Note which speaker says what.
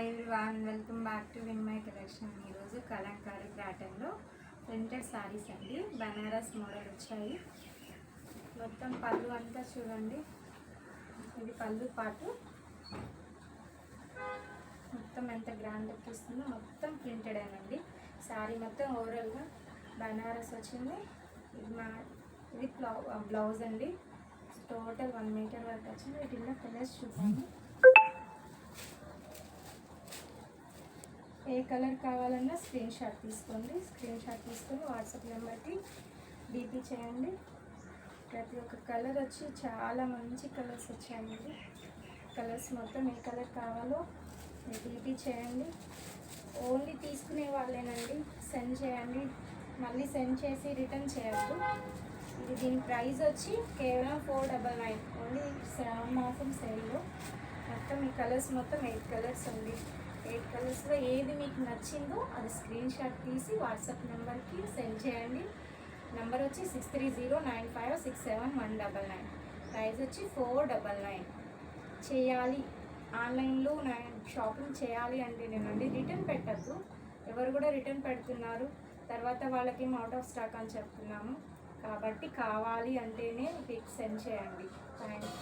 Speaker 1: Hi everyone, welcome back to Vinmay collection. ఈరోజు కలంకారీ ప్యాటర్న్లో printed saris అండి. బనారస్ మోడల్ వచ్చాయి. మొత్తం పళ్ళు అంతా చూడండి, ఇది పళ్ళు పాటు మొత్తం ఎంత గ్రాండ్ లుక్ ఇస్తుందో మొత్తం ప్రింటెడ్ అండి. శారీ మొత్తం ఓవరాల్గా బనారస్ వచ్చింది. ఇది బ్లౌజ్ అండి. టోటల్ 1 మీటర్ వరకు వచ్చింది. వీటిల్లో కలర్స్ చూద్దాము. ఏ కలర్ కావాలన్నా స్క్రీన్ షాట్ తీసుకోండి. స్క్రీన్ షాట్ తీసుకొని వాట్సాప్ నెంబర్కి డీపీ చేయండి. ప్రతి ఒక్క కలర్ వచ్చి చాలా మంచి కలర్స్ వచ్చాయండి. కలర్స్ మొత్తం ఏ కలర్ కావాలో డీపీ చేయండి. ఓన్లీ తీసుకునే వాళ్ళేనండి సెండ్ చేయండి. మళ్ళీ సెండ్ చేసి రిటర్న్ చేయొద్దు. ఇది దీని ప్రైస్ వచ్చి కేవలం 499. ఓన్లీ శ్రావణ మాసం సేల్లో మొత్తం ఈ కలర్స్ మొత్తం 8 కలర్స్ ఉంది. 8 కలర్స్లో ఏది మీకు నచ్చిందో అది స్క్రీన్ షాట్ తీసి వాట్సాప్ నెంబర్కి సెండ్ చేయండి. నెంబర్ వచ్చి 6309567199. ప్రైస్ వచ్చి 499. చేయాలి ఆన్లైన్లో షాపింగ్ చేయాలి అంటే నేనండి రిటర్న్ పెట్టద్దు. ఎవరు కూడా రిటర్న్ పెడుతున్నారు, తర్వాత వాళ్ళకి అవుట్ ఆఫ్ స్టాక్ అని చెప్తున్నాము. కాబట్టి కావాలి అంటేనే పిక్ సెండ్ చేయండి. Thank you.